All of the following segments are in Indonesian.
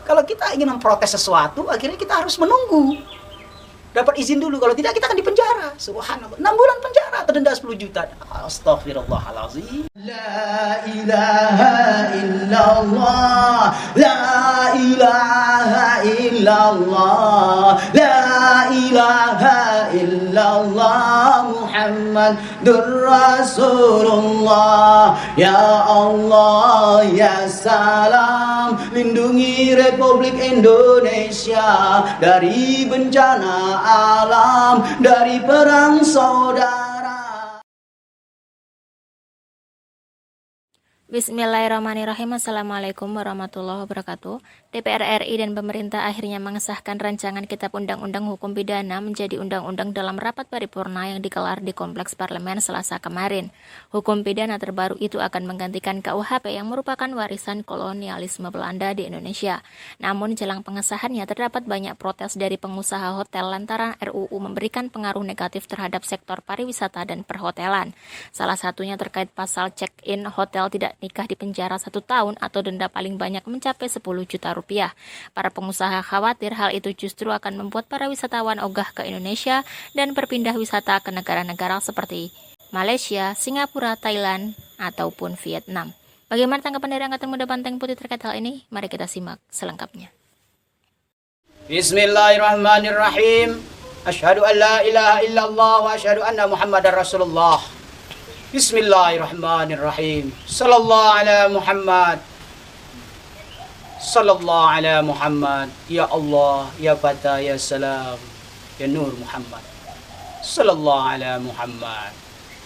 Kalau kita ingin memprotes sesuatu, akhirnya kita harus menunggu. Dapat izin dulu, kalau tidak kita akan dipenjara. Subhanallah, 6 bulan penjara atau denda 10 juta. Astaghfirullahaladzim. La ilaha illallah, la ilaha illallah, la ilaha illallah, Muhammadur Rasulullah. Ya Allah, ya salam, lindungi Republik Indonesia dari bencana alam, dari perang saudara. Bismillahirrahmanirrahim. Assalamualaikum warahmatullahi wabarakatuh. DPR RI dan pemerintah akhirnya mengesahkan rancangan Kitab Undang-Undang Hukum Pidana menjadi undang-undang dalam rapat paripurna yang digelar di Kompleks Parlemen Selasa kemarin. Hukum pidana terbaru itu akan menggantikan KUHP yang merupakan warisan kolonialisme Belanda di Indonesia. Namun jelang pengesahannya terdapat banyak protes dari pengusaha hotel lantaran RUU memberikan pengaruh negatif terhadap sektor pariwisata dan perhotelan. Salah satunya terkait pasal check-in hotel tidak nikah di penjara 1 tahun atau denda paling banyak mencapai 10 juta rupiah. Para pengusaha khawatir hal itu justru akan membuat para wisatawan ogah ke Indonesia dan berpindah wisata ke negara-negara seperti Malaysia, Singapura, Thailand, ataupun Vietnam. Bagaimana tanggapan dari Angkatan Muda Banteng Putih terkait hal ini? Mari kita simak selengkapnya. Bismillahirrahmanirrahim. Asyhadu an la ilaha illallah wa asyhadu anna Muhammadar Rasulullah. Bismillahirrahmanirrahim. Sallallahu ala Muhammad. Sallallahu ala Muhammad. Ya Allah, ya Fata, ya Salam, ya Nur Muhammad. Sallallahu ala Muhammad.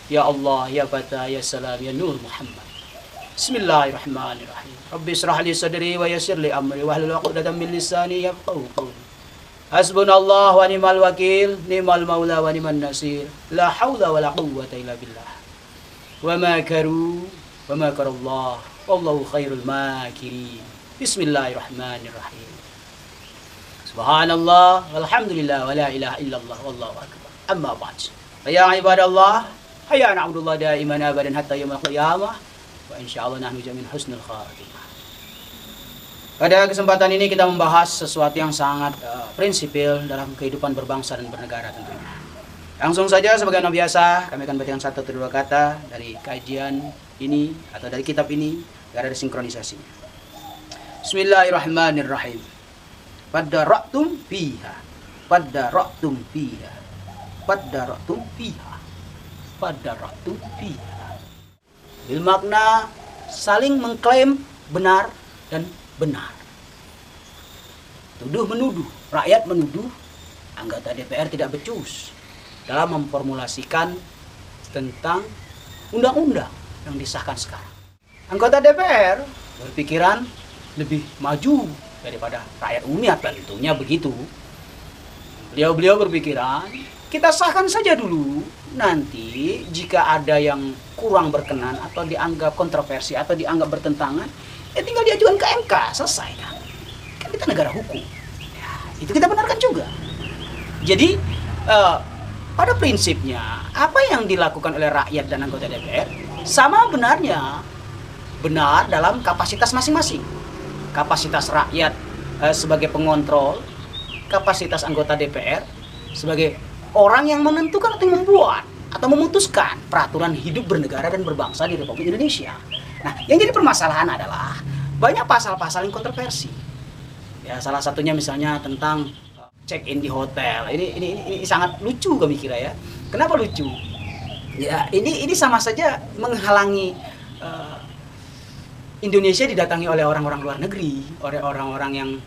Ya Allah, ya Fata, ya Salam, ya Nur Muhammad. Bismillahirrahmanirrahim. Rabbi israh li sadri wa yassir li amri wahlul 'uqdatam min lisani yafqahu qawli. Hasbunallahu wa ni'mal wakil, ni'mal maula wa ni'man nasir. La haula wa la quwwata illa billah. Wa makaru wa makarallah wallahu khairul makirin. Bismillahirrahmanirrahim. Subhanallah walhamdulillah wa la ilaha illallah wallahu akbar. Amma ba'd. Ya ibadallah, hayya na'budullah daiman abadan hatta yaumil qiyamah wa insyaallah nahnu jamin husnul khatimah. Pada kesempatan ini kita membahas sesuatu yang sangat prinsipil dalam kehidupan berbangsa dan bernegara tentunya. Langsung saja sebagai biasa, kami akan bacakan 1 atau 2 kata dari kajian ini atau dari kitab ini, agar ada sinkronisasinya. Bismillahirrahmanirrahim. Fadara'tum fiha. Fadara'tum fiha. Fadara'tum fiha. Fadara'tum fiha. Bil makna saling mengklaim benar dan benar. Tuduh menuduh, rakyat menuduh, anggota DPR tidak becus dalam memformulasikan tentang undang-undang yang disahkan sekarang. Anggota DPR berpikiran lebih maju daripada rakyat umum, tentunya begitu. Beliau berpikiran, kita sahkan saja dulu. Nanti jika ada yang kurang berkenan atau dianggap kontroversi atau dianggap bertentangan, ya tinggal diajukan ke MK, selesai kan. Kan kita negara hukum. Ya, itu kita benarkan juga. Jadi pada prinsipnya, apa yang dilakukan oleh rakyat dan anggota DPR sama benarnya, benar dalam kapasitas masing-masing. Kapasitas rakyat sebagai pengontrol, kapasitas anggota DPR sebagai orang yang menentukan atau membuat atau memutuskan peraturan hidup bernegara dan berbangsa di Republik Indonesia. Nah, yang jadi permasalahan adalah banyak pasal-pasal yang kontroversi. Ya, salah satunya misalnya tentang check-in di hotel. Ini sangat lucu kami kira ya. Kenapa lucu? Ya, ini sama saja menghalangi Indonesia didatangi oleh orang-orang luar negeri, oleh orang-orang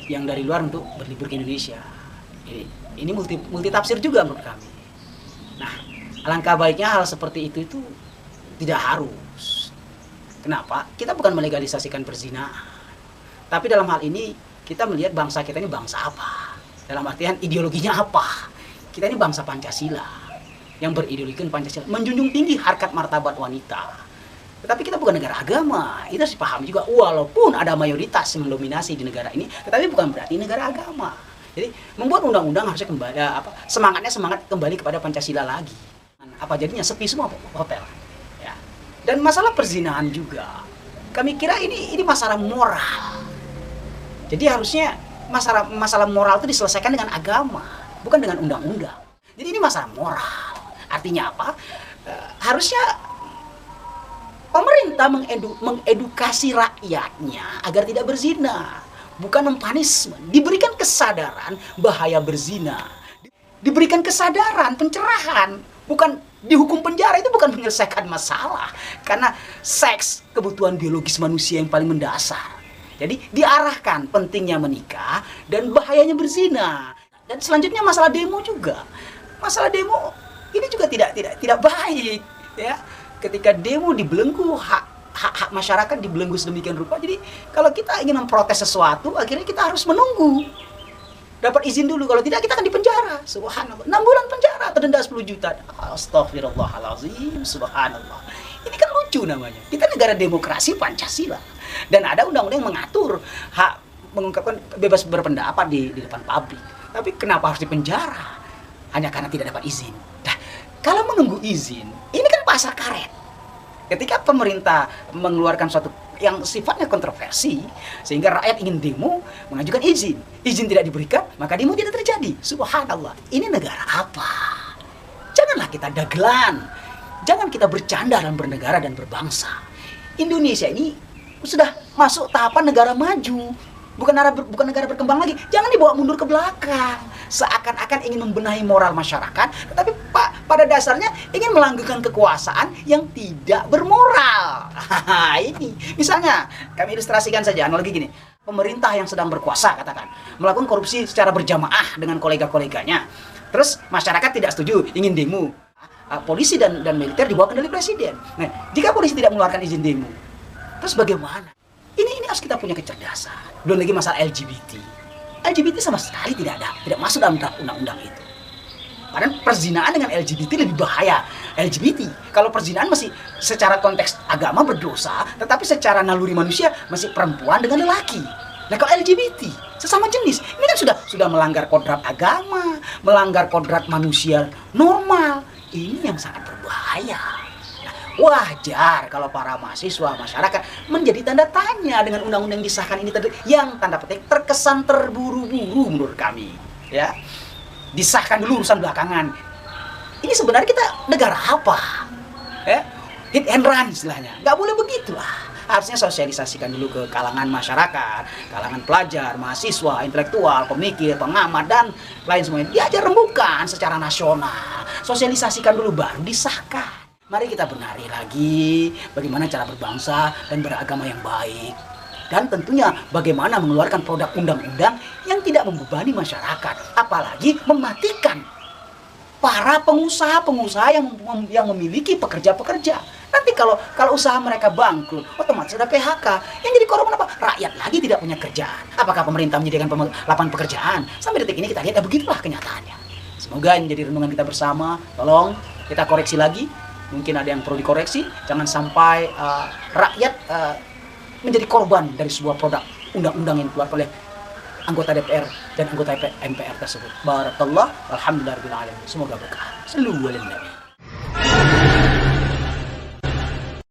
yang dari luar untuk berlibur ke Indonesia. Ini multi tafsir juga menurut kami. Nah, alangkah baiknya hal seperti itu tidak harus. Kenapa? Kita bukan melegalisasikan perzinahan. Tapi dalam hal ini kita melihat bangsa kita ini bangsa apa? Dalam artian ideologinya apa? Kita ini bangsa Pancasila yang berideologikan Pancasila, menjunjung tinggi harkat martabat wanita. Tetapi kita bukan negara agama. Itu harus dipahami juga. Walaupun ada mayoritas yang mendominasi di negara ini, tetapi bukan berarti negara agama. Jadi membuat undang-undang harusnya kembali semangat kembali kepada Pancasila lagi. Apa jadinya sepi semua hotel. Ya. Dan masalah perzinahan juga. Kami kira ini masalah moral. Jadi harusnya masalah moral itu diselesaikan dengan agama, bukan dengan undang-undang. Jadi ini masalah moral. Artinya apa? Harusnya pemerintah mengedukasi rakyatnya agar tidak berzina, bukan mempanisme. Diberikan kesadaran bahaya berzina, diberikan kesadaran, pencerahan, bukan dihukum penjara. Itu bukan menyelesaikan masalah, karena seks kebutuhan biologis manusia yang paling mendasar. Jadi diarahkan pentingnya menikah dan bahayanya berzina. Dan selanjutnya masalah demo juga. Masalah demo ini juga tidak baik, ya. Ketika demo dibelenggu, hak masyarakat dibelenggu sedemikian rupa. Jadi kalau kita ingin memprotes sesuatu, akhirnya kita harus menunggu dapat izin dulu. Kalau tidak, kita akan dipenjara. Subhanallah. 6 bulan penjara atau denda 10 juta. Astaghfirullahalazim. Subhanallah. Ini kan lucu namanya. Kita negara demokrasi Pancasila. Dan ada undang-undang yang mengatur hak mengungkapkan bebas berpendapat di depan publik. Tapi kenapa harus dipenjara? Hanya karena tidak dapat izin. Nah, kalau menunggu izin, ini kan pasar karet. Ketika pemerintah mengeluarkan suatu yang sifatnya kontroversi, sehingga rakyat ingin demo, mengajukan izin. Izin tidak diberikan, maka demo tidak terjadi. Subhanallah. Ini negara apa? Janganlah kita dagelan. Jangan kita bercanda dalam bernegara dan berbangsa. Indonesia ini sudah masuk tahapan negara maju, bukan negara berkembang lagi. Jangan dibawa mundur ke belakang, seakan-akan ingin membenahi moral masyarakat, tetapi pada dasarnya ingin melanggengkan kekuasaan yang tidak bermoral. Ini misalnya kami ilustrasikan saja analogi gini. Pemerintah yang sedang berkuasa, katakan, melakukan korupsi secara berjamaah dengan kolega-koleganya. Terus masyarakat tidak setuju, ingin demo. Polisi dan militer dibawa kendali presiden. Nah, jika polisi tidak mengeluarkan izin demo, terus bagaimana? Ini harus kita punya kecerdasan. Belum lagi masalah LGBT. LGBT sama sekali tidak masuk dalam undang-undang itu. Karena perzinaan dengan LGBT lebih bahaya. LGBT, kalau perzinaan masih secara konteks agama berdosa, tetapi secara naluri manusia masih perempuan dengan lelaki. Nah, kalau LGBT sesama jenis, ini kan sudah melanggar kodrat agama, melanggar kodrat manusia normal. Ini yang sangat berbahaya. Wajar kalau para mahasiswa, masyarakat menjadi tanda tanya dengan undang-undang yang disahkan ini yang tanda petik terkesan terburu-buru menurut kami, ya. Disahkan dulu urusan belakangan. Ini sebenarnya kita negara apa? Ya? Hit and run istilahnya. Nggak boleh begitu lah. Harusnya sosialisasikan dulu ke kalangan masyarakat, kalangan pelajar, mahasiswa, intelektual, pemikir, pengamat, dan lain semuanya. Diajar rembukan secara nasional. Sosialisasikan dulu baru disahkan. Mari kita benari lagi bagaimana cara berbangsa dan beragama yang baik. Dan tentunya bagaimana mengeluarkan produk undang-undang yang tidak membebani masyarakat. Apalagi mematikan para pengusaha-pengusaha yang memiliki pekerja-pekerja. Nanti kalau usaha mereka bangkrut, otomatis ada PHK. Yang jadi korban apa? Rakyat lagi tidak punya kerjaan. Apakah pemerintah menyediakan lapangan pekerjaan? Sampai detik ini kita lihat, begitulah kenyataannya. Semoga ini menjadi renungan kita bersama. Tolong kita koreksi lagi. Mungkin ada yang perlu dikoreksi. Jangan sampai rakyat menjadi korban dari sebuah produk undang-undang yang keluar oleh anggota DPR dan anggota MPR tersebut. Barakallah, alhamdulillah, semoga berkah. Sallu ala nabi.